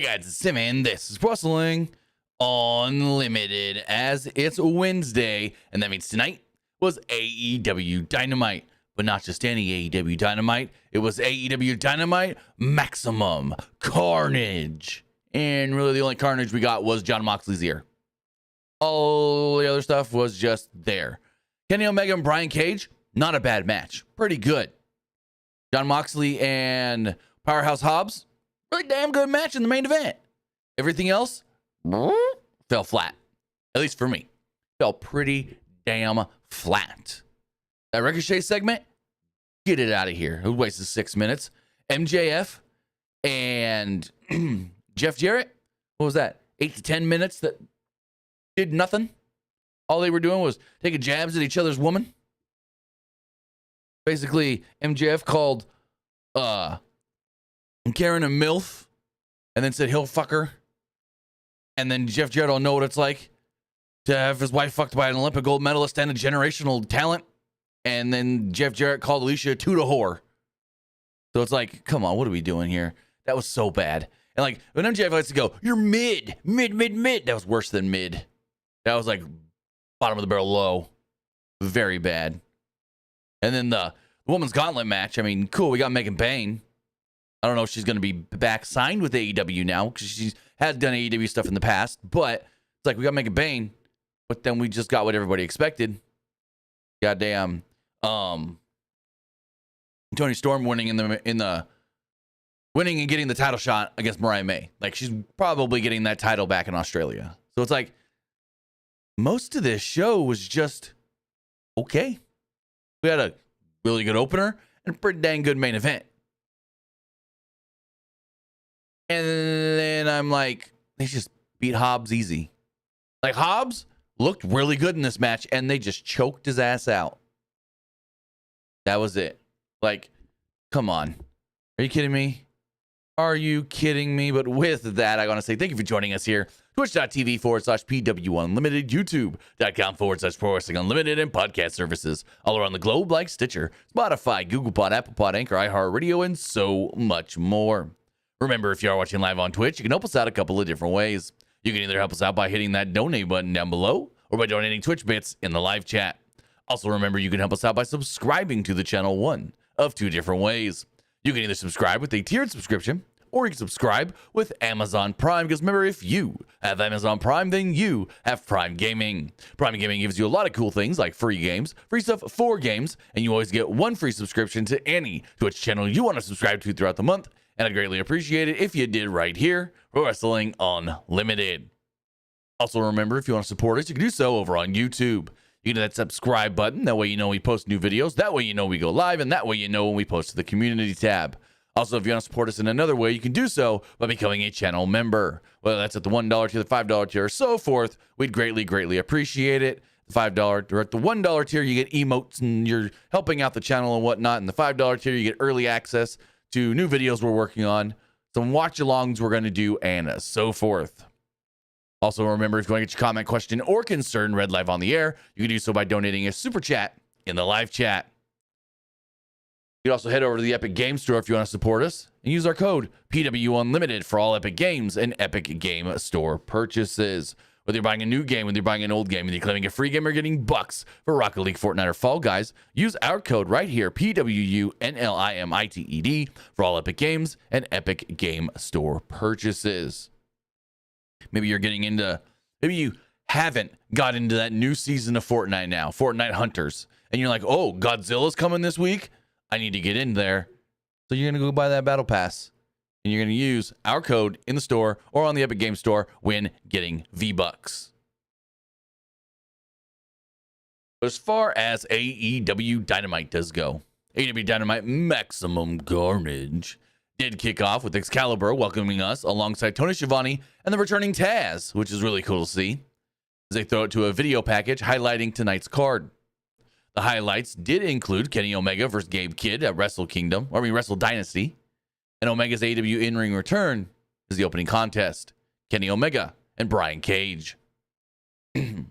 guys, it's Tim, and this is Wrestling Unlimited, as it's Wednesday, and that means tonight was AEW Dynamite, but not just any AEW Dynamite. It was AEW Dynamite Maximum Carnage, and really the only carnage we got was Jon Moxley's ear. All the other stuff was just there. Kenny Omega and Brian Cage, not a bad match, pretty good. Jon Moxley and Powerhouse Hobbs, really damn good match in the main event. Everything else fell flat. At least for me. Fell pretty damn flat. That Ricochet segment, get it out of here. It wasted 6 minutes. MJF and Jeff Jarrett, what was that? 8 to 10 minutes that did nothing. All they were doing was taking jabs at each other's woman. Basically, MJF called Karen a MILF and then said he'll fuck her. And then Jeff Jarrett will know what it's like to have his wife fucked by an Olympic gold medalist and a generational talent. And then Jeff Jarrett called Alicia a tuta whore. So it's like, come on, what are we doing here? That was so bad. And like, when MJF likes to go, you're mid. That was worse than mid. That was like bottom of the barrel low. Very bad. And then the women's gauntlet match. I mean, cool, we got Megan Payne. I don't know if she's going to be back signed with AEW now, because she has done AEW stuff in the past. But it's like, we got Megan Payne, but then we just got what everybody expected. Goddamn, Tony Storm winning in the winning and getting the title shot against Mariah May. Like, she's probably getting that title back in Australia. So it's like, most of this show was just okay. We had a really good opener and a pretty dang good main event. And then I'm like, they just beat Hobbs easy. Like, Hobbs looked really good in this match, and they just choked his ass out. That was it. Like, come on. Are you kidding me? Are you kidding me? But with that, I want to say thank you for joining us here. Twitch.tv/PWU Unlimited, YouTube.com/Pro Wrestling Unlimited, and podcast services all around the globe like Stitcher, Spotify, Google Pod, Apple Pod, Anchor, iHeartRadio, and so much more. Remember, if you are watching live on Twitch, you can help us out a couple of different ways. You can either help us out by hitting that donate button down below, or by donating Twitch bits in the live chat. Also, remember, you can help us out by subscribing to the channel one of two different ways. You can either subscribe with a tiered subscription, or you can subscribe with Amazon Prime, because remember, if you have Amazon Prime, then you have Prime Gaming. Prime Gaming gives you a lot of cool things like free games, free stuff for games, and you always get one free subscription to any Twitch channel you want to subscribe to throughout the month. And I'd greatly appreciate it if you did right here for Wrestling Unlimited. Also, remember, if you want to support us, you can do so over on YouTube. You can hit that subscribe button. That way you know we post new videos. That way you know we go live. And that way you know when we post to the community tab. Also, if you want to support us in another way, you can do so by becoming a channel member. Whether that's at the $1 tier, the $5 tier, or so forth, we'd greatly appreciate it. The $5 or at the $1 tier, you get emotes and you're helping out the channel and whatnot. And the $5 tier, you get early access to new videos we're working on, some watch-alongs we're going to do, and so forth. Also, remember, if you want to get your comment, question, or concern read live on the air, you can do so by donating a super chat in the live chat. You can also head over to the Epic Game Store if you want to support us, and use our code PWU Unlimited for all Epic Games and Epic Game Store purchases. Whether you're buying a new game, whether you're buying an old game, whether you're claiming a free game or getting bucks for Rocket League, Fortnite, or Fall Guys, use our code right here, PWU NLIMITED, for all Epic Games and Epic Game Store purchases. Maybe you're getting into, maybe you haven't got into that new season of Fortnite now, Fortnite Hunters, and you're like, oh, Godzilla's coming this week? I need to get in there. So you're going to go buy that Battle Pass. And you're going to use our code in the store or on the Epic Game Store when getting V-Bucks. But as far as AEW Dynamite does go, AEW Dynamite Maximum Carnage did kick off with Excalibur welcoming us alongside Tony Schiavone and the returning Taz, which is really cool to see, as they throw it to a video package highlighting tonight's card. The highlights did include Kenny Omega versus Gabe Kidd at Wrestle Dynasty. And Omega's AEW in-ring return is the opening contest. Kenny Omega and Brian Cage. So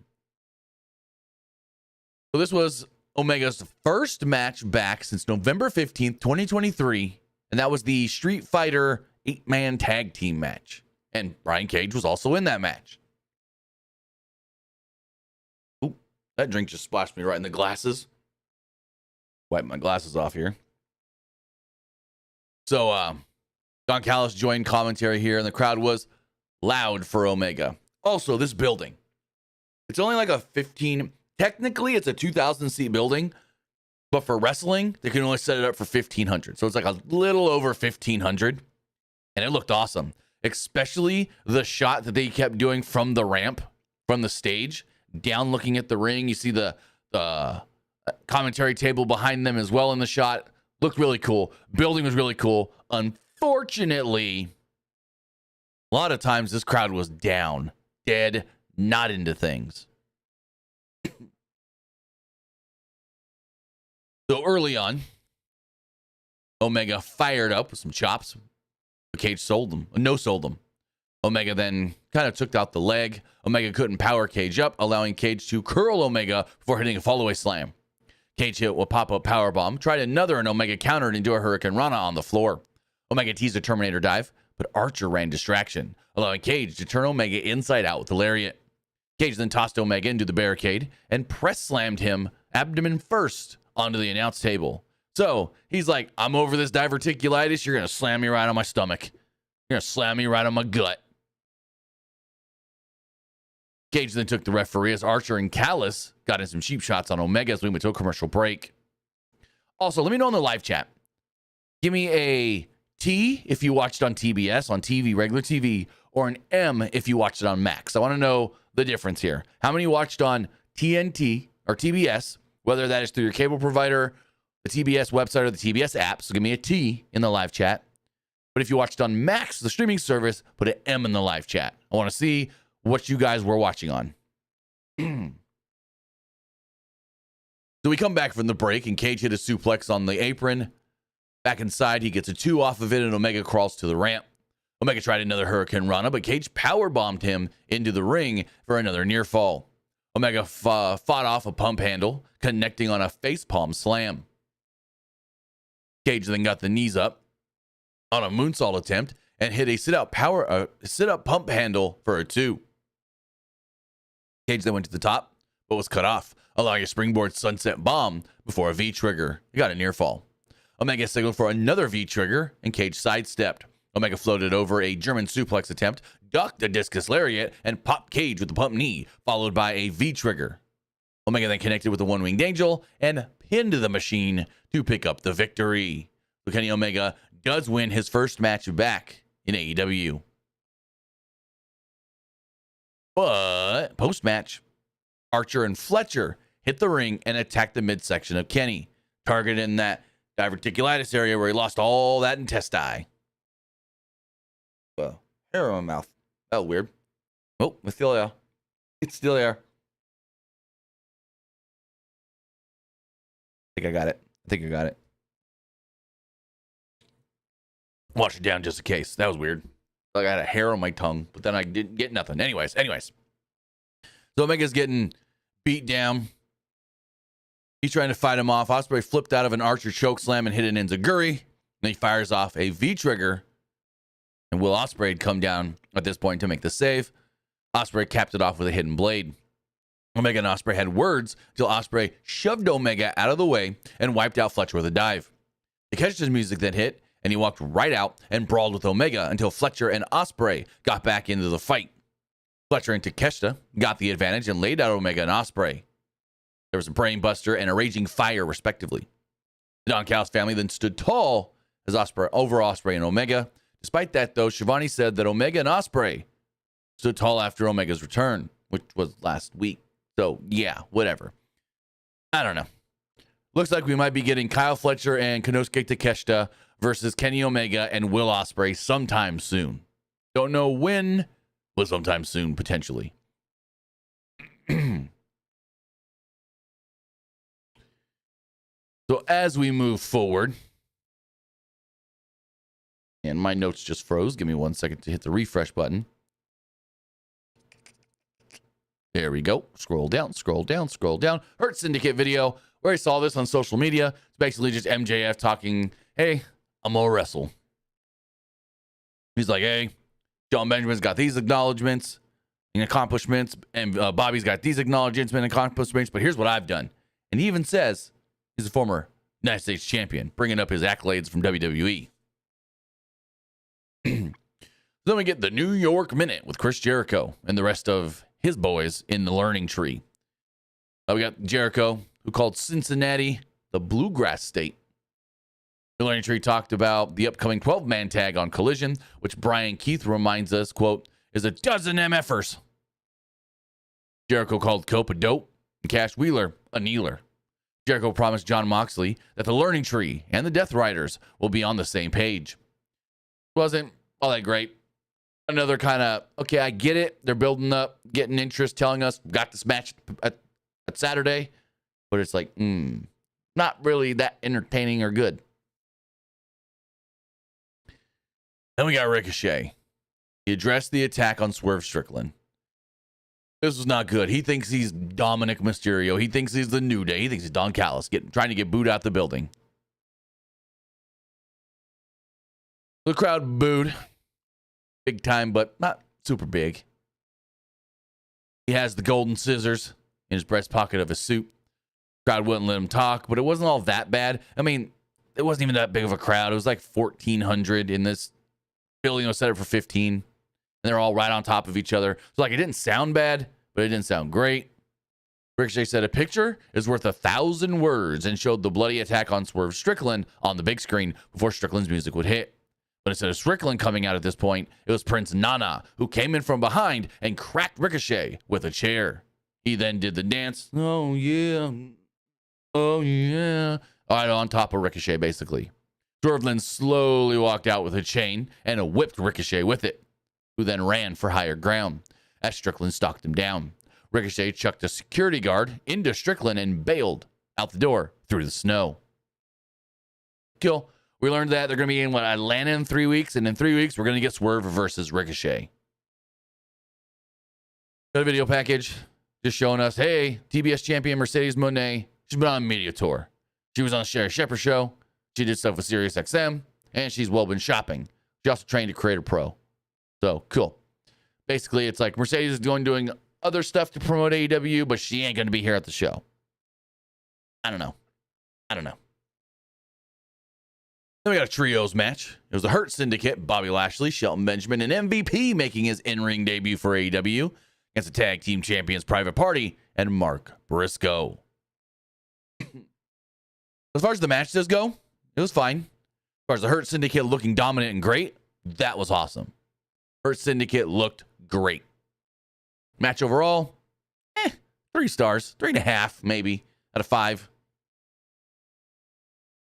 this was Omega's first match back since November 15th, 2023. And that was the Street Fighter 8-man tag team match. And Brian Cage was also in that match. Ooh, that drink just splashed me right in the glasses. Wipe my glasses off here. So, Don Callis joined commentary here, and the crowd was loud for Omega. Also, this building. It's only like a 15... Technically, it's a 2,000-seat building, but for wrestling, they can only set it up for 1,500. So it's like a little over 1,500, and it looked awesome. Especially the shot that they kept doing from the ramp, from the stage, down looking at the ring. You see the commentary table behind them as well in the shot. Looked really cool. Building was really cool. Unfortunately, a lot of times this crowd was down, dead, not into things. So early on, Omega fired up with some chops. Cage sold them. No-sold them. Omega then kind of took out the leg. Omega couldn't power Cage up, allowing Cage to curl Omega before hitting a fallaway slam. Cage hit a pop-up powerbomb, tried another, and Omega countered into a Hurricane Rana on the floor. Omega teased a Terminator dive, but Archer ran distraction, allowing Cage to turn Omega inside out with the lariat. Cage then tossed Omega into the barricade and press slammed him abdomen first onto the announce table. So he's like, I'm over this diverticulitis. You're going to slam me right on my stomach. You're going to slam me right on my gut. Cage then took the referee as Archer and Callis got in some cheap shots on Omega as we went to a commercial break. Also, let me know in the live chat. Give me a T if you watched on TBS, on TV, regular TV, or an M if you watched it on Max. I want to know the difference here. How many watched on TNT or TBS, whether that is through your cable provider, the TBS website, or the TBS app? So give me a T in the live chat. But if you watched on Max, the streaming service, put an M in the live chat. I want to see what you guys were watching on. So we come back from the break, and Cage hit a suplex on the apron. Back inside, he gets a 2 off of it, and Omega crawls to the ramp. Omega tried another Hurricane Rana, but Cage powerbombed him into the ring for another near fall. Omega fought off a pump handle, connecting on a facepalm slam. Cage then got the knees up on a moonsault attempt and hit a sit-up pump handle for a 2. Cage then went to the top, but was cut off, allowing a springboard sunset bomb before a V-trigger. He got a near fall. Omega signaled for another V-trigger, and Cage sidestepped. Omega floated over a German suplex attempt, ducked a discus lariat, and popped Cage with the pump knee, followed by a V-trigger. Omega then connected with the one-winged angel and pinned the machine to pick up the victory. So Kenny Omega does win his first match back in AEW. But post-match, Archer and Fletcher hit the ring and attacked the midsection of Kenny, targeting that diverticulitis area where he lost all that intestine. Well, hair in my mouth. Oh, weird. Oh, it's still there. It's still there. I think I got it. Wash it down just in case. That was weird. Like I had a hair on my tongue, but then I didn't get nothing. Anyways. So Omega's getting beat down. He's trying to fight him off. Ospreay flipped out of an Archer chokeslam and hit an enziguri. Then he fires off a V-trigger. And Will Ospreay had come down at this point to make the save. Ospreay capped it off with a hidden blade. Omega and Ospreay had words until Ospreay shoved Omega out of the way and wiped out Fletcher with a dive. Takeshita's music then hit, and he walked right out and brawled with Omega until Fletcher and Ospreay got back into the fight. Fletcher and Takeshita got the advantage and laid out Omega and Ospreay. There was a brain buster and a raging fire, respectively. The Don Callis family then stood tall as over Ospreay and Omega. Despite that, though, Shivani said that Omega and Ospreay stood tall after Omega's return, which was last week. So, yeah, whatever. I don't know. Looks like we might be getting Kyle Fletcher and Konosuke Takeshita versus Kenny Omega and Will Ospreay sometime soon. Don't know when, but sometime soon, potentially. So as we move forward, and my notes just froze. Give me 1 second to hit the refresh button. There we go. Scroll down. Hurt Syndicate video where I saw this on social media. It's basically just MJF talking, hey, I'm going to wrestle. He's like, hey, Shelton Benjamin's got these acknowledgments and accomplishments, and Bobby's got these acknowledgments and accomplishments, but here's what I've done. And he even says he's a former United States champion, bringing up his accolades from WWE. Then we get the New York Minute with Chris Jericho and the rest of his boys in the learning tree. We got Jericho, who called Cincinnati the Bluegrass State. The learning tree talked about the upcoming 12-man tag on Collision, which Brian Keith reminds us, quote, is a dozen MFers. Jericho called Cope a dope and Cash Wheeler a kneeler. Jericho promised Jon Moxley that the learning tree and the Death Riders will be on the same page. Wasn't all that great. Another kind of, okay, I get it. They're building up, getting interest, telling us, got this match at Saturday. But it's like, not really that entertaining or good. Then we got Ricochet. He addressed the attack on Swerve Strickland. This was not good. He thinks he's Dominic Mysterio. He thinks he's the New Day. He thinks he's Don Callis, trying to get booed out the building. The crowd booed. Big time, but not super big. He has the golden scissors in his breast pocket of his suit. Crowd wouldn't let him talk, but it wasn't all that bad. I mean, it wasn't even that big of a crowd. It was like 1,400 in this building. Was set up for 15, and they're all right on top of each other. So like, it didn't sound bad, but it didn't sound great. Ricochet said a picture is worth 1,000 words and showed the bloody attack on Swerve Strickland on the big screen before Strickland's music would hit. But instead of Strickland coming out at this point, it was Prince Nana, who came in from behind and cracked Ricochet with a chair. He then did the dance. Oh, yeah. Oh, yeah. All right, on top of Ricochet, basically. Swerve then slowly walked out with a chain and whipped Ricochet with it, who then ran for higher ground as Strickland stalked him down. Ricochet chucked a security guard into Strickland and bailed out the door through the snow. Kill. We learned that they're going to be in Atlanta in 3 weeks, and in 3 weeks, we're going to get Swerve versus Ricochet. Got a video package just showing us, hey, TBS champion Mercedes Moné, she's been on a media tour. She was on the Sherry Shepherd show. She did stuff with SiriusXM, and she's well been shopping. She also trained to create a pro. So, cool. Basically, it's like Mercedes is doing other stuff to promote AEW, but she ain't going to be here at the show. I don't know. Then we got a trios match. It was the Hurt Syndicate, Bobby Lashley, Shelton Benjamin, and MVP making his in-ring debut for AEW against the Tag Team Champions Private Party and Mark Briscoe. As far as the match does go, it was fine. As far as the Hurt Syndicate looking dominant and great, that was awesome. Hurt Syndicate looked great. Match overall, 3 stars, 3.5 maybe out of 5.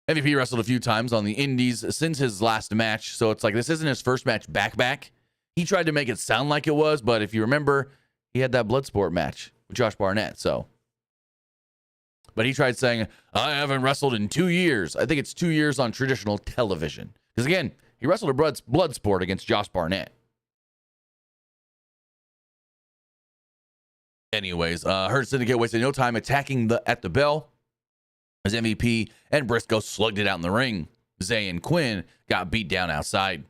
MVP wrestled a few times on the indies since his last match, so it's like this isn't his first match back. He tried to make it sound like it was, but if you remember, he had that Bloodsport match with Josh Barnett, so. But he tried saying, I haven't wrestled in 2 years. I think it's 2 years on traditional television. Because again, he wrestled a Bloodsport against Josh Barnett. Anyways, Hurt Syndicate wasted no time attacking at the bell as MVP and Briscoe slugged it out in the ring. Zay and Quinn got beat down outside.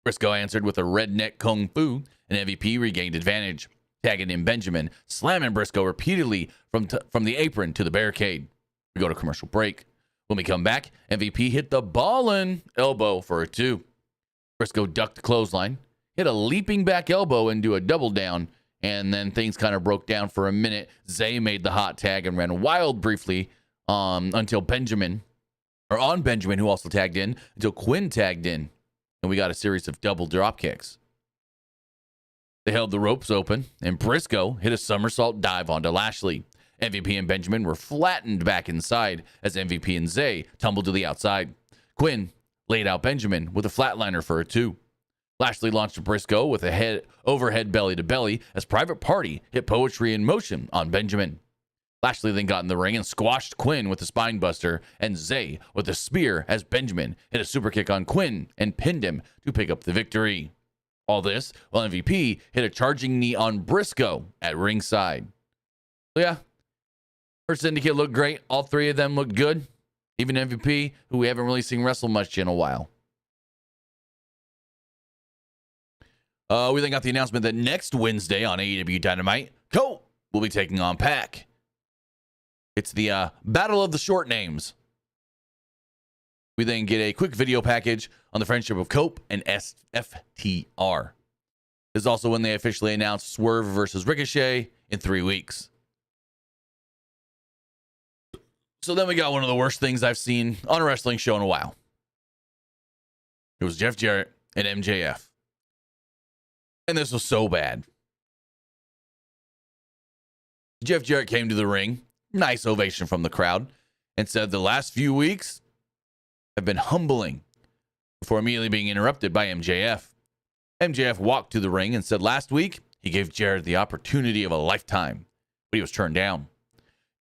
Briscoe answered with a redneck kung fu, and MVP regained advantage, tagging in Benjamin, slamming Briscoe repeatedly from the apron to the barricade. We go to commercial break. When we come back, MVP hit the ballin' elbow for a 2. Briscoe ducked the clothesline, hit a leaping back elbow into a double down, and then things kind of broke down for a minute. Zay made the hot tag and ran wild briefly until Benjamin, who also tagged in, until Quinn tagged in, and we got a series of double drop kicks. They held the ropes open, and Briscoe hit a somersault dive onto Lashley. MVP and Benjamin were flattened back inside as MVP and Zay tumbled to the outside. Quinn laid out Benjamin with a flatliner for a 2. Lashley launched Briscoe with a overhead belly to belly as Private Party hit Poetry in Motion on Benjamin. Lashley then got in the ring and squashed Quinn with a spine buster and Zay with a spear as Benjamin hit a super kick on Quinn and pinned him to pick up the victory. All this while MVP hit a charging knee on Briscoe at ringside. So yeah, Hurt Syndicate looked great. All 3 of them looked good. Even MVP, who we haven't really seen wrestle much in a while. We then got the announcement that next Wednesday on AEW Dynamite, Colt will be taking on Pac. It's the Battle of the Short Names. We then get a quick video package on the friendship of Cope and FTR. This is also when they officially announced Swerve versus Ricochet in 3 weeks. So then we got one of the worst things I've seen on a wrestling show in a while. It was Jeff Jarrett and MJF. And this was so bad. Jeff Jarrett came to the ring, nice ovation from the crowd, and said the last few weeks have been humbling, before immediately being interrupted by MJF. MJF walked to the ring and said last week he gave Jarrett the opportunity of a lifetime, but he was turned down.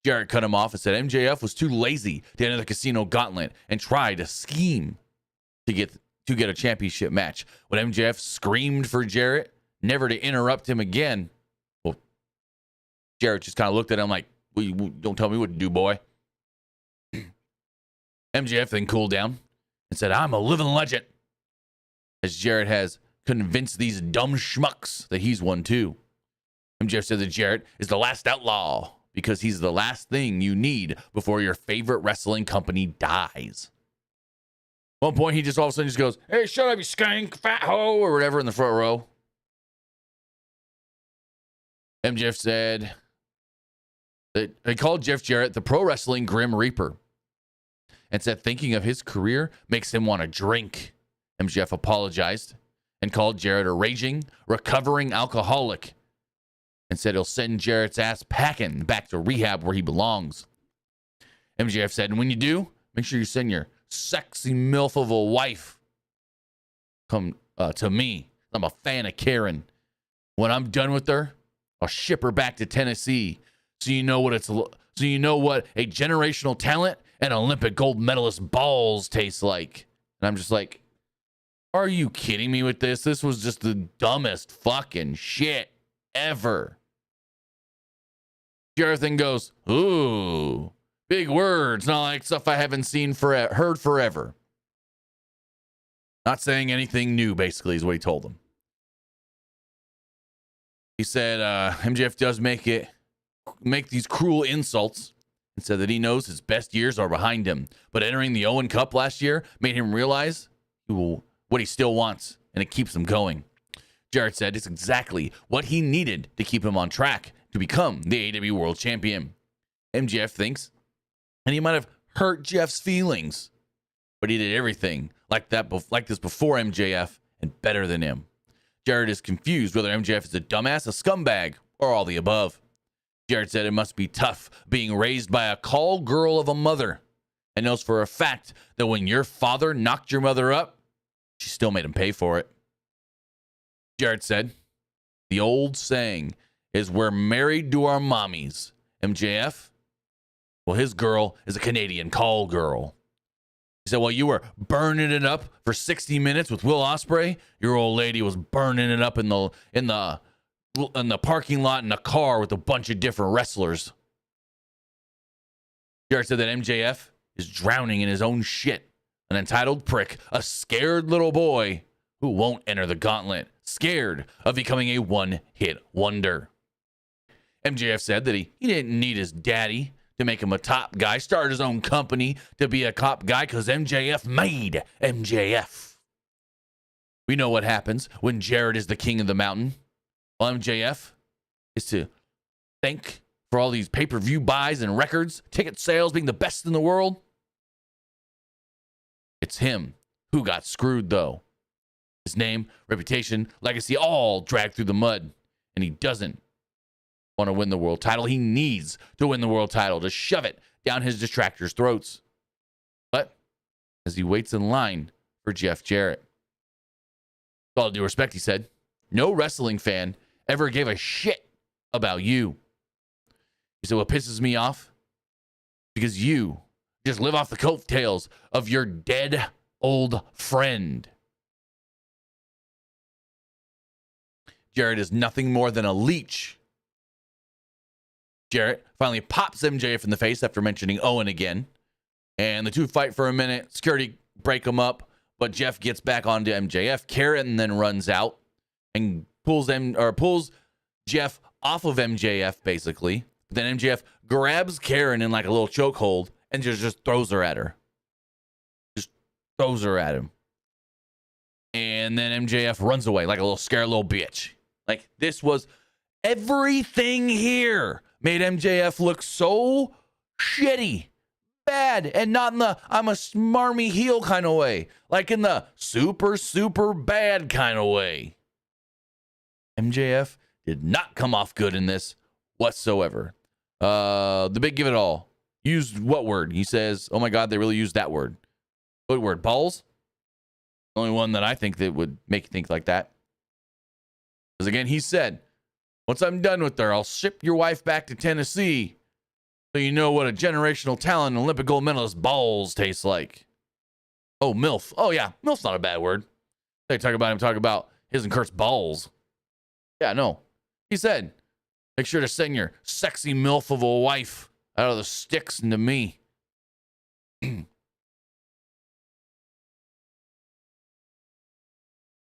Jarrett cut him off and said MJF was too lazy to enter the casino gauntlet and try to scheme to get a championship match. When MJF screamed for Jarrett never to interrupt him again, well, Jarrett just kind of looked at him like, well, don't tell me what to do, boy. MJF then cooled down and said, I'm a living legend, as Jarrett has convinced these dumb schmucks that he's one too. MJF said that Jarrett is the last outlaw because he's the last thing you need before your favorite wrestling company dies. At one point, he just all of a sudden just goes, hey, shut up, you skank, fat hoe, or whatever in the front row. MJF said that they called Jeff Jarrett the pro wrestling Grim Reaper and said thinking of his career makes him want to drink. MJF apologized and called Jarrett a raging, recovering alcoholic and said he'll send Jarrett's ass packing back to rehab where he belongs. MJF said, and when you do, make sure you send your sexy MILF of a wife come to me. I'm a fan of Karen. When I'm done with her, I'll ship her back to Tennessee so you know what a generational talent and Olympic gold medalist balls taste like. And I'm just like, are you kidding me with this? This was just the dumbest fucking shit ever. Jarrett then goes, ooh, big words, not like stuff I haven't heard forever. Not saying anything new, basically, is what he told him. He said MJF does make these cruel insults and said that he knows his best years are behind him. But entering the Owen Cup last year made him realize what he still wants, and it keeps him going. Jarrett said it's exactly what he needed to keep him on track to become the AEW World Champion. MJF thinks, and he might have hurt Jeff's feelings, but he did everything like this before MJF and better than him. Jarrett is confused whether MJF is a dumbass, a scumbag, or all the above. Jarrett said it must be tough being raised by a call girl of a mother and knows for a fact that when your father knocked your mother up, she still made him pay for it. Jarrett said, the old saying is we're married to our mommies. MJF, well, his girl is a Canadian call girl. He said, well, you were burning it up for 60 minutes with Will Ospreay. Your old lady was burning it up in the parking lot in a car with a bunch of different wrestlers. Jarrett said that MJF is drowning in his own shit. An entitled prick, a scared little boy who won't enter the gauntlet, scared of becoming a one-hit wonder. MJF said that he didn't need his daddy to make him a top guy, started his own company to be a top guy because MJF made MJF. We know what happens when Jarrett is the king of the mountain. Well, MJF is to thank for all these pay-per-view buys and records, ticket sales being the best in the world. It's him who got screwed, though. His name, reputation, legacy, all dragged through the mud. And he doesn't want to win the world title. He needs to win the world title to shove it down his detractors' throats. But as he waits in line for Jeff Jarrett. With all due respect, he said, no wrestling fan ever gave a shit about you. He said, what pisses me off? Because you just live off the coattails of your dead old friend. Jarrett is nothing more than a leech. Jarrett finally pops MJF in the face after mentioning Owen again. And the two fight for a minute. Security break them up. But Jeff gets back onto MJF. Karen then runs out. and pulls Jeff off of MJF, basically. Then MJF grabs Karen in like a little chokehold and just throws her at her. Just throws her at him. And then MJF runs away like a little scared little bitch. Like, this was everything here made MJF look so shitty, bad, and not in the I'm a smarmy heel kind of way, like in the super, super bad kind of way. MJF did not come off good in this whatsoever. The big give it all used what word? He says, oh my God, they really used that word. What word? Balls? The only one that I think that would make you think like that. Because again, he said, once I'm done with her, I'll ship your wife back to Tennessee so you know what a generational talent and Olympic gold medalist balls taste like. Oh, MILF. Oh, yeah. MILF's not a bad word. They talk about his and Kurt's balls. Yeah, no. He said, make sure to send your sexy MILF of a wife out of the sticks into me.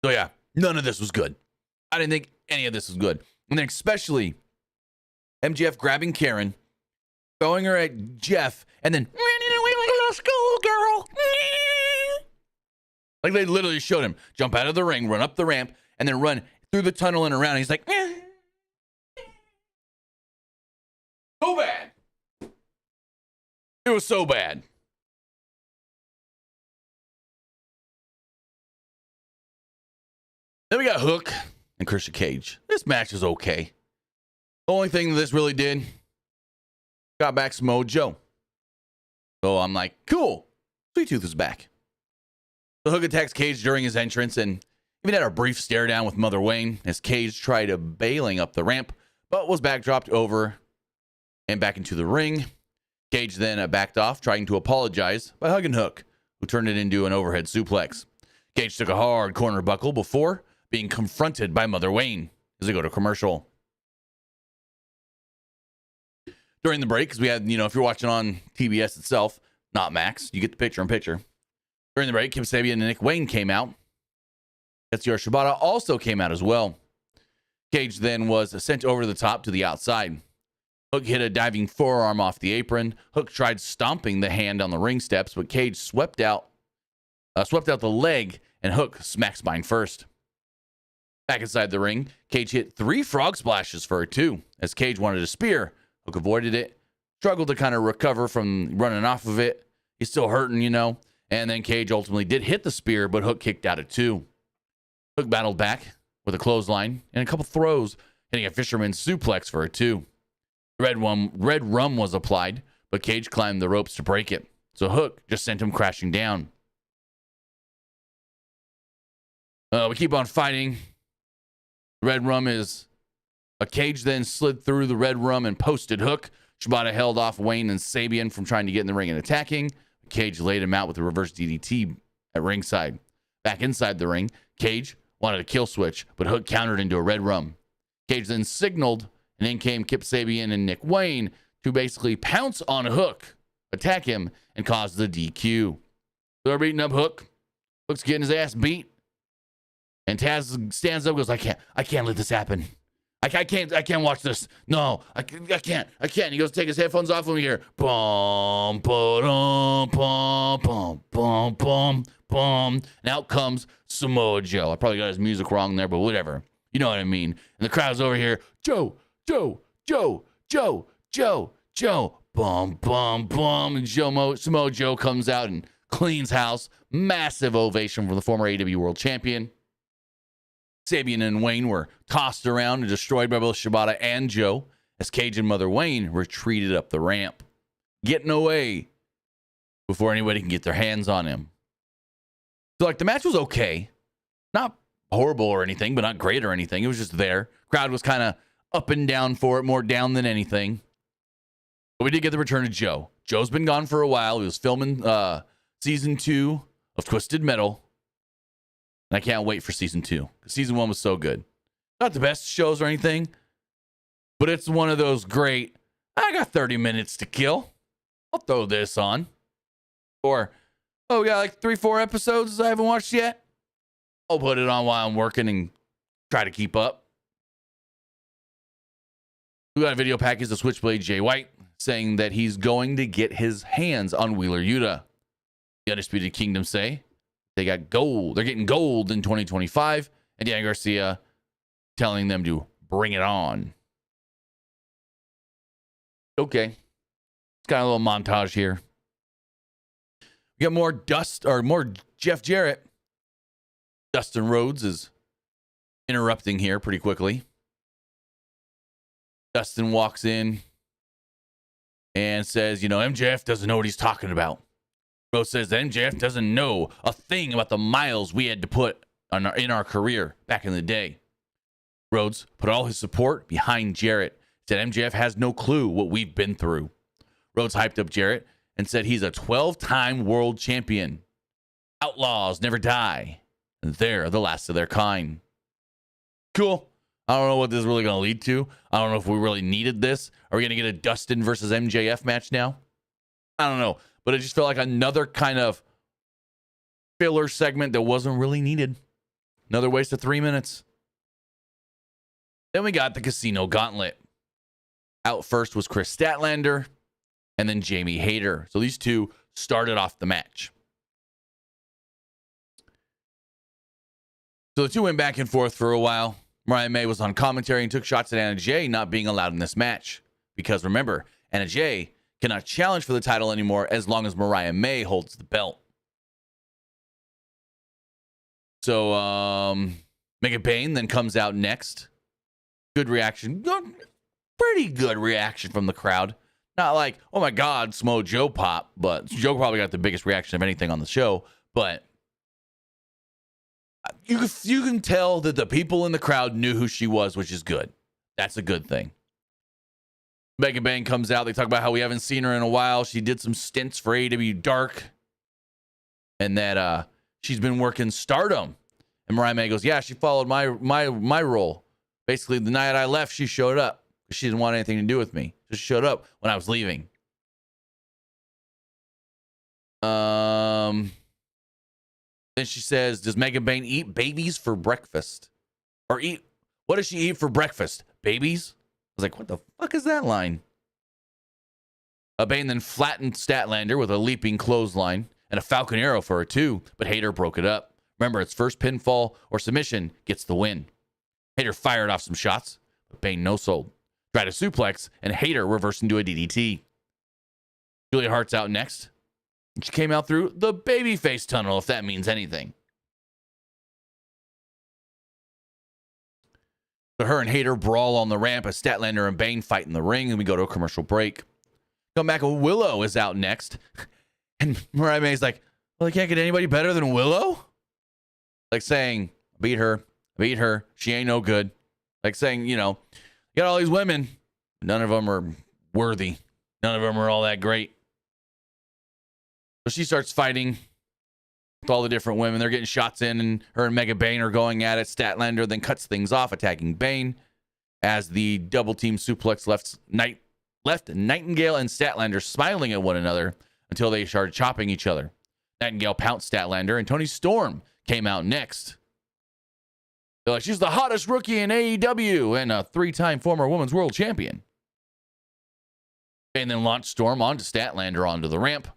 So, yeah, none of this was good. I didn't think any of this was good. And then especially MJF grabbing Karen, throwing her at Jeff, and then running away like a little schoolgirl. Like they literally showed him jump out of the ring, run up the ramp, and then run through the tunnel and around. He's like, so bad. It was so bad. Then we got Hook and Christian Cage. This match is okay. The only thing this really did, got back Samoa Joe. So I'm like, cool. Sweet Tooth is back. The Hook attacks Cage during his entrance and even had a brief stare down with Mother Wayne as Cage tried bailing up the ramp, but was backdropped over and back into the ring. Cage then backed off, trying to apologize by hugging Hook, who turned it into an overhead suplex. Cage took a hard corner buckle before being confronted by Mother Wayne as they go to commercial. During the break, because we had, if you're watching on TBS itself, not Max, you get the picture in picture. During the break, Kip Sabian and Nick Wayne came out. Tetsuya Shibata also came out as well. Cage then was sent over the top to the outside. Hook hit a diving forearm off the apron. Hook tried stomping the hand on the ring steps, but Cage swept out the leg, and Hook smacked spine first. Back inside the ring, Cage hit 3 frog splashes for a 2. As Cage wanted a spear, Hook avoided it, struggled to kind of recover from running off of it. He's still hurting, and then Cage ultimately did hit the spear, but Hook kicked out at 2. Hook battled back with a clothesline and a couple throws, hitting a fisherman's suplex for a 2. Red rum was applied, but Cage climbed the ropes to break it, so Hook just sent him crashing down. We keep on fighting. Red rum is a Cage then slid through the red rum and posted Hook. Shibata held off Wayne and Sabian from trying to get in the ring and attacking. Cage laid him out with a reverse DDT at ringside. Back inside the ring, Cage wanted a kill switch, but Hook countered into a red rum. Cage then signaled, and in came Kip Sabian and Nick Wayne to basically pounce on Hook, attack him, and cause the DQ. They're beating up Hook. Hook's getting his ass beat. And Taz stands up and goes, I can't let this happen. I can't watch this. No, I can't. He goes to take his headphones off and we hear, bum, ba-dum, bum, bum, bum, bum, bum. And out comes Samoa Joe. I probably got his music wrong there, but whatever. You know what I mean. And the crowd's over here, Joe, Joe, Joe, Joe, Joe, Joe, bum, bum, bum. And Samoa Joe comes out and cleans house. Massive ovation from the former AEW World Champion. Sabian and Wayne were tossed around and destroyed by both Shibata and Joe as Cage and Mother Wayne retreated up the ramp, getting away before anybody can get their hands on him. So, the match was okay. Not horrible or anything, but not great or anything. It was just there. Crowd was kind of up and down for it, more down than anything. But we did get the return of Joe. Joe's been gone for a while. He was filming season 2 of Twisted Metal. And I can't wait for season 2. Season 1 was so good. Not the best shows or anything, but it's one of those great, I got 30 minutes to kill. I'll throw this on. Or, we got 3-4 episodes I haven't watched yet. I'll put it on while I'm working and try to keep up. We got a video package of Switchblade Jay White saying that he's going to get his hands on Wheeler Yuta. The Undisputed Kingdom say they got gold. They're getting gold in 2025. And Dan Garcia telling them to bring it on. Okay. It's got a little montage here. We got more Jeff Jarrett. Dustin Rhodes is interrupting here pretty quickly. Dustin walks in and says, MJF doesn't know what he's talking about. Rhodes says that MJF doesn't know a thing about the miles we had to put in our career back in the day. Rhodes put all his support behind Jarrett. Said MJF has no clue what we've been through. Rhodes hyped up Jarrett and said he's a 12-time world champion. Outlaws never die. And they're the last of their kind. Cool. I don't know what this is really going to lead to. I don't know if we really needed this. Are we going to get a Dustin versus MJF match now? I don't know. But it just felt like another kind of filler segment that wasn't really needed. Another waste of 3 minutes. Then we got the Casino Gauntlet. Out first was Chris Statlander and then Jamie Hayter. So these two started off the match. So the two went back and forth for a while. Mariah May was on commentary and took shots at Anna Jay not being allowed in this match. Because remember, Anna Jay cannot challenge for the title anymore as long as Mariah May holds the belt. So Mega Bane then comes out next. Good reaction. Pretty good reaction from the crowd. Not like, oh my God, Samoa Joe pop, but Joe probably got the biggest reaction of anything on the show. But you can tell that the people in the crowd knew who she was, which is good. That's a good thing. Mega Bang comes out. They talk about how we haven't seen her in a while. She did some stints for AEW Dark. And that she's been working Stardom. And Mariah May goes, yeah, she followed my role. Basically, the night I left, she showed up. She didn't want anything to do with me. Just showed up when I was leaving. Then she says, does Mega Bane eat babies for breakfast? Or what does she eat for breakfast? Babies? I was like, what the fuck is that line? Bane then flattened Statlander with a leaping clothesline and a Falcon Arrow for her too, but Hayter broke it up. Remember, it's first pinfall or submission gets the win. Hayter fired off some shots, but Bane no-sold. Tried a suplex, and Hayter reversed into a DDT. Julia Hart's out next. She came out through the babyface tunnel, if that means anything. So her and Hayter brawl on the ramp as Statlander and Bane fight in the ring, and we go to a commercial break. Come back, Willow is out next. And Mariah May's like, well, I can't get anybody better than Willow? Like saying, beat her. She ain't no good. Like saying, you got all these women. None of them are worthy. None of them are all that great. So she starts fighting with all the different women. They're getting shots in, and her and Mega Bane are going at it. Statlander then cuts things off, attacking Bane as the double team suplex left Nightingale and Statlander smiling at one another until they started chopping each other. Nightingale pounced Statlander, and Toni Storm came out next. They're like, she's the hottest rookie in AEW and a 3-time former women's world champion. And then launched Storm onto Statlander onto the ramp,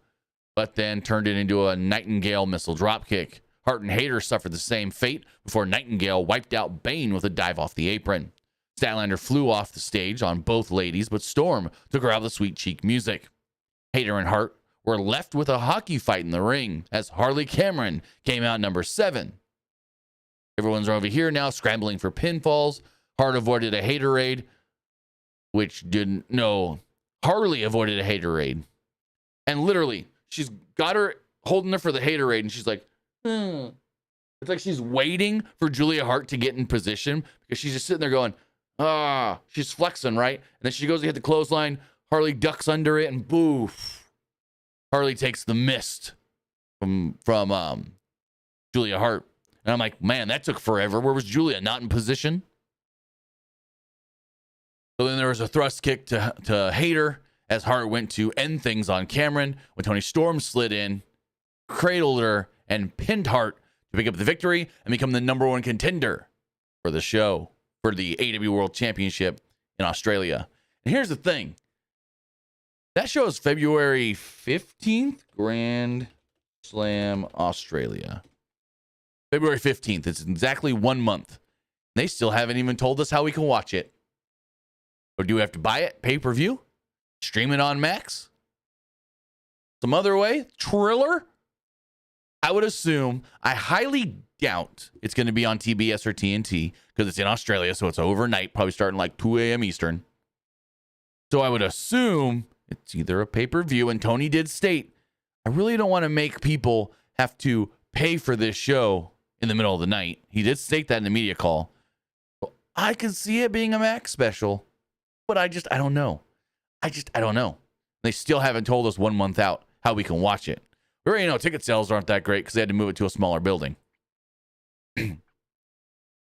but then turned it into a Nightingale missile dropkick. Hart and Hayter suffered the same fate before Nightingale wiped out Bane with a dive off the apron. Statlander flew off the stage on both ladies, but Storm took her out with the sweet cheek music. Hayter and Hart were left with a hockey fight in the ring as Harley Cameron came out number 7. Everyone's over here now scrambling for pinfalls. Hart avoided a Haterade, which didn't. No, Harley avoided a Haterade. And literally, she's got her holding her for the Haterade, and she's like, It's like she's waiting for Julia Hart to get in position because she's just sitting there going, she's flexing, right? And then she goes to hit the clothesline. Harley ducks under it, and boof. Harley takes the mist from Julia Hart. And I'm like, man, that took forever. Where was Julia? Not in position? So then there was a thrust kick to Hayter as Hart went to end things on Cameron when Toni Storm slid in, cradled her, and pinned Hart to pick up the victory and become the #1 contender for the show, for the AEW World Championship in Australia. And here's the thing. That show is February 15th, Grand Slam Australia. February 15th. It's exactly 1 month. They still haven't even told us how we can watch it. Or do we have to buy it, pay-per-view, stream it on Max? Some other way? Triller? I would assume, I highly doubt it's going to be on TBS or TNT because it's in Australia, so it's overnight, probably starting like 2 a.m. Eastern. So I would assume it's either a pay-per-view, and Tony did state, I really don't want to make people have to pay for this show in the middle of the night. He did state that in the media call. Well, I can see it being a Max special, but I don't know. I don't know. They still haven't told us 1 month out how we can watch it. We already know ticket sales aren't that great because they had to move it to a smaller building.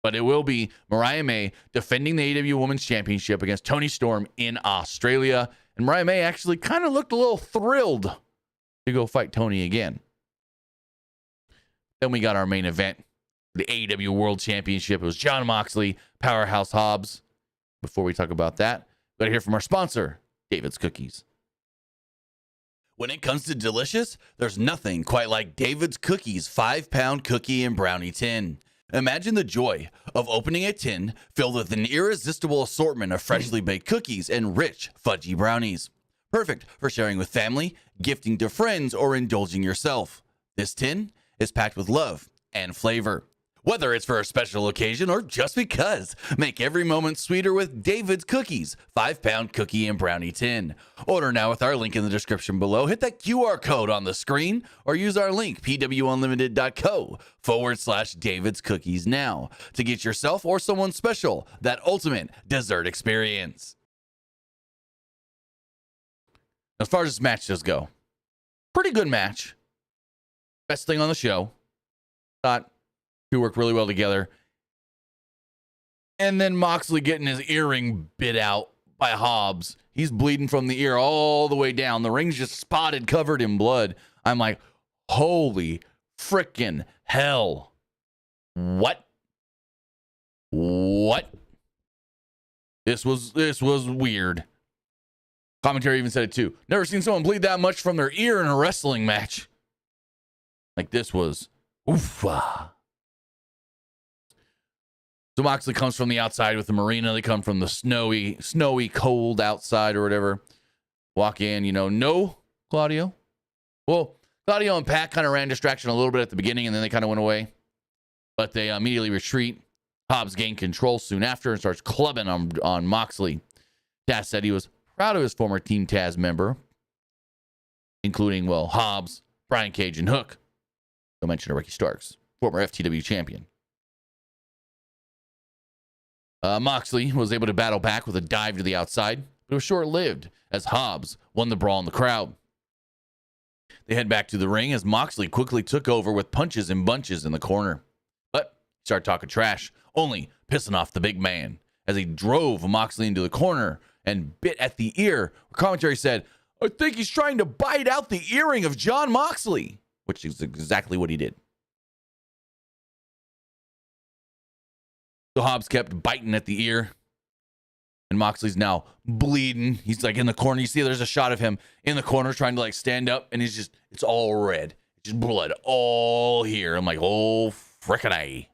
But it will be Mariah May defending the AEW Women's Championship against Toni Storm in Australia. And Mariah May actually kind of looked a little thrilled to go fight Toni again. Then we got our main event, the AEW World Championship. It was Jon Moxley, Powerhouse Hobbs. Before we talk about that, we got to hear from our sponsor, David's Cookies. When it comes to delicious, there's nothing quite like David's Cookies 5-pound cookie and brownie tin. Imagine the joy of opening a tin filled with an irresistible assortment of freshly baked cookies and rich, fudgy brownies. Perfect for sharing with family, gifting to friends, or indulging yourself. This tin is packed with love and flavor. Whether it's for a special occasion or just because, make every moment sweeter with David's Cookies 5-pound cookie and brownie tin. Order now with our link in the description below. Hit that QR code on the screen or use our link, pwunlimited.co/David's Cookies now to get yourself or someone special that ultimate dessert experience. As far as this match does go, pretty good match. Best thing on the show. Thought two work really well together. And then Moxley getting his earring bit out by Hobbs. He's bleeding from the ear all the way down. The ring's just spotted, covered in blood. I'm like, holy frickin' hell. What? This was weird. Commentary even said it too. Never seen someone bleed that much from their ear in a wrestling match. Like this was oof-ah. So Moxley comes from the outside with the marina. They come from the snowy, cold outside or whatever. Walk in, no Claudio. Well, Claudio and Pat kind of ran distraction a little bit at the beginning, and then they kind of went away. But they immediately retreat. Hobbs gained control soon after and starts clubbing on Moxley. Taz said he was proud of his former Team Taz member, including, Hobbs, Brian Cage, and Hook. Don't mention Ricky Starks, former FTW champion. Moxley was able to battle back with a dive to the outside, but it was short-lived as Hobbs won the brawl in the crowd. They head back to the ring as Moxley quickly took over with punches and bunches in the corner. But he started talking trash, only pissing off the big man as he drove Moxley into the corner and bit at the ear. Commentary said, I think he's trying to bite out the earring of Jon Moxley, which is exactly what he did. So Hobbs kept biting at the ear, and Moxley's now bleeding. He's like in the corner. You see there's a shot of him in the corner trying to stand up, and it's all red. Just blood all here. I'm like, oh, frickin' A.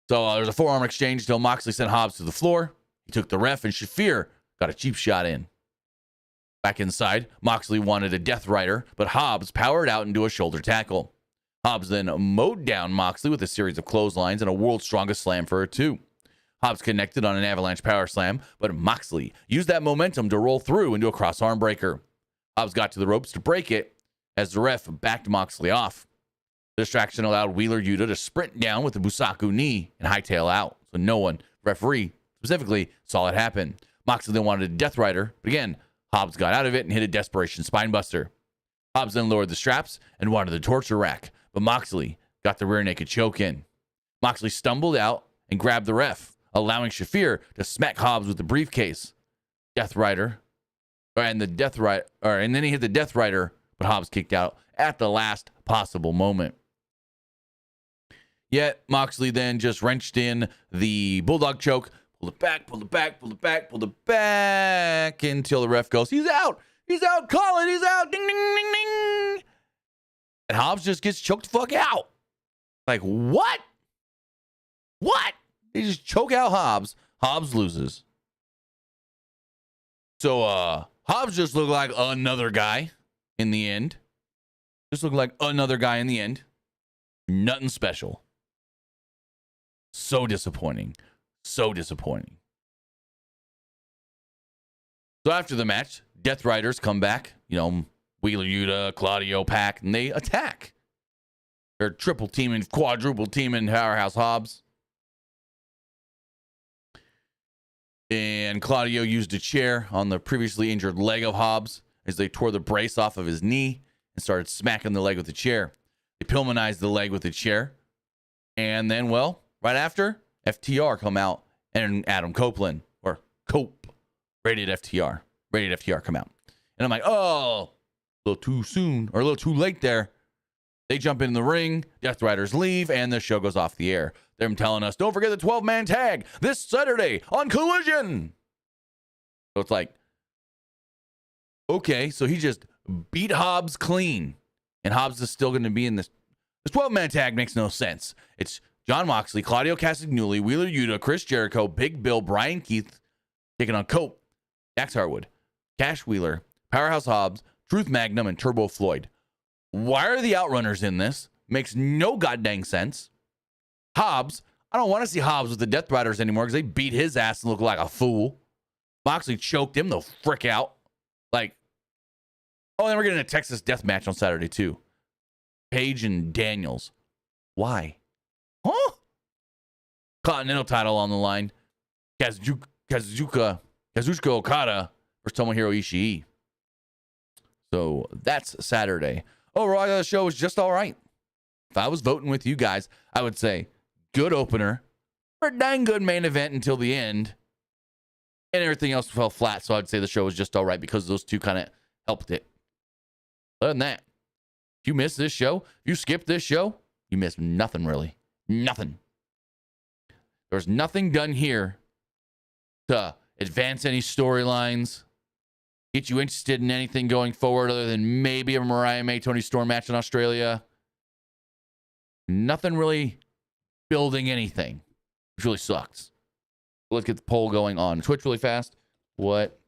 So there's a forearm exchange until Moxley sent Hobbs to the floor. He took the ref, and Shafir got a cheap shot in. Back inside, Moxley wanted a Death Rider, but Hobbs powered out into a shoulder tackle. Hobbs then mowed down Moxley with a series of clotheslines and a World's Strongest Slam for a 2. Hobbs connected on an Avalanche Power Slam, but Moxley used that momentum to roll through into a cross arm breaker. Hobbs got to the ropes to break it as the ref backed Moxley off. The distraction allowed Wheeler Yuta to sprint down with the Busaku knee and hightail out, so no one, referee specifically, saw it happen. Moxley then wanted a Death Rider, but again, Hobbs got out of it and hit a desperation spinebuster. Hobbs then lowered the straps and wanted the torture rack, but Moxley got the rear naked choke in. Moxley stumbled out and grabbed the ref, allowing Shafir to smack Hobbs with the briefcase. Death Rider, and then he hit the Death Rider, but Hobbs kicked out at the last possible moment. Yet Moxley then just wrenched in the Bulldog choke, pulled it back, pulled it back, pulled it back, pulled it back until the ref goes, he's out. He's out. Call it. He's out. Ding, ding, ding, ding. And Hobbs just gets choked the fuck out. Like, what? What? They just choke out Hobbs. Hobbs loses. So, Hobbs just looked like another guy in the end. Just looked like another guy in the end. Nothing special. So disappointing. So disappointing. So after the match, Death Riders come back. You know, Wheeler Yuta, Claudio, Pac, and they attack. They're triple teaming, quadruple teaming Powerhouse Hobbs. And Claudio used a chair on the previously injured leg of Hobbs as they tore the brace off of his knee and started smacking the leg with the chair. They Pillmanized the leg with the chair. And then, well, right after, FTR come out and Adam Copeland, or Cope, rated FTR come out. And I'm like, oh, a little too soon or a little too late there. They jump in the ring, Death Riders leave, and the show goes off the air. Them telling us, don't forget the 12-man tag this Saturday on Collision. So it's like, okay, so he just beat Hobbs clean, and Hobbs is still going to be in this. This 12-man tag makes no sense. It's Jon Moxley, Claudio Castagnoli, Wheeler Yuta, Chris Jericho, Big Bill, Brian Keith taking on Cope, Dax Harwood, Cash Wheeler, Powerhouse Hobbs, Truth Magnum, and Turbo Floyd. Why are the Outrunners in this? Makes no goddamn sense. Hobbs, I don't want to see Hobbs with the Death Riders anymore because they beat his ass and looked like a fool. Moxley choked him the frick out. Like, oh, then we're getting a Texas death match on Saturday too. Page and Daniels. Why? Huh? Continental title on the line. Kazuchika Okada versus Tomohiro Ishii. So that's Saturday. Overall, the show was just all right. If I was voting with you guys, I would say good opener or a dang good main event until the end. And everything else fell flat. So I'd say the show was just all right because those two kind of helped it. Other than that, if you missed this show, if you skipped this show, you missed nothing really. Nothing. There's nothing done here to advance any storylines, get you interested in anything going forward other than maybe a Mariah May Tony Storm match in Australia. Nothing really building anything, which really sucks. Let's get the poll going on Twitch really fast. What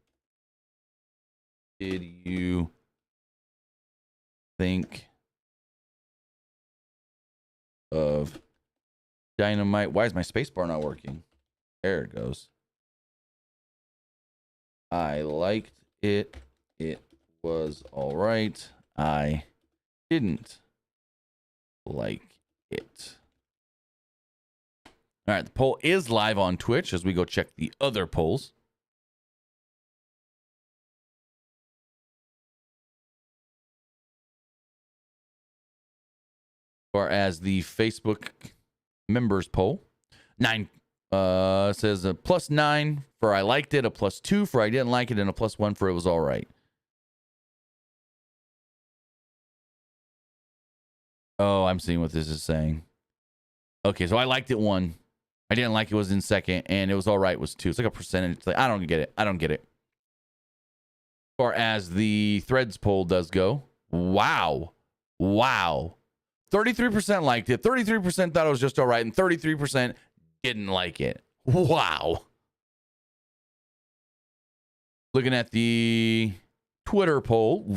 did you think of Dynamite? Why is my spacebar not working? There it goes. I liked it. It was all right. I didn't like it. All right, the poll is live on Twitch as we go check the other polls. As far as the Facebook members poll, 9 says a +9 for I liked it, a +2 for I didn't like it, and a +1 for it was all right. Oh, I'm seeing what this is saying. Okay, so I liked it 1. I didn't like it was in 2nd, and it was all right was 2. It's like a percentage. It's like, I don't get it. I don't get it. As far as the threads poll does go, wow. 33% liked it. 33% thought it was just all right, and 33% didn't like it. Wow. Looking at the Twitter poll,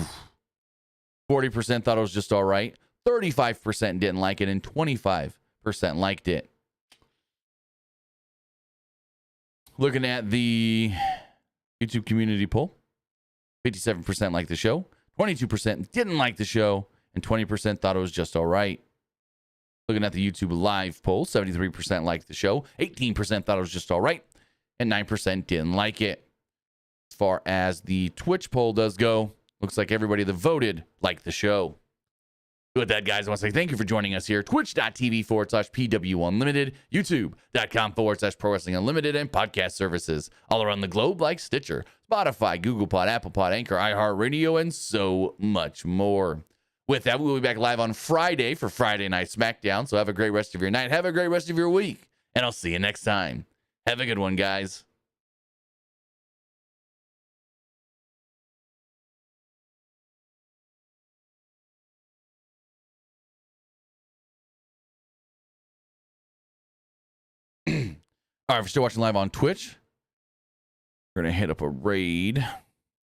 40% thought it was just all right. 35% didn't like it, and 25% liked it. Looking at the YouTube community poll, 57% liked the show, 22% didn't like the show, and 20% thought it was just all right. Looking at the YouTube live poll, 73% liked the show, 18% thought it was just all right, and 9% didn't like it. As far as the Twitch poll does go, looks like everybody that voted liked the show. With that, guys, I want to say thank you for joining us here. Twitch.tv/PWU Unlimited, YouTube.com/Pro Wrestling Unlimited, and podcast services all around the globe like Stitcher, Spotify, Google Pod, Apple Pod, Anchor, iHeartRadio, and so much more. With that, we'll be back live on Friday for Friday Night SmackDown. So have a great rest of your night. Have a great rest of your week. And I'll see you next time. Have a good one, guys. All right, if you're still watching live on Twitch, we're going to hit up a raid.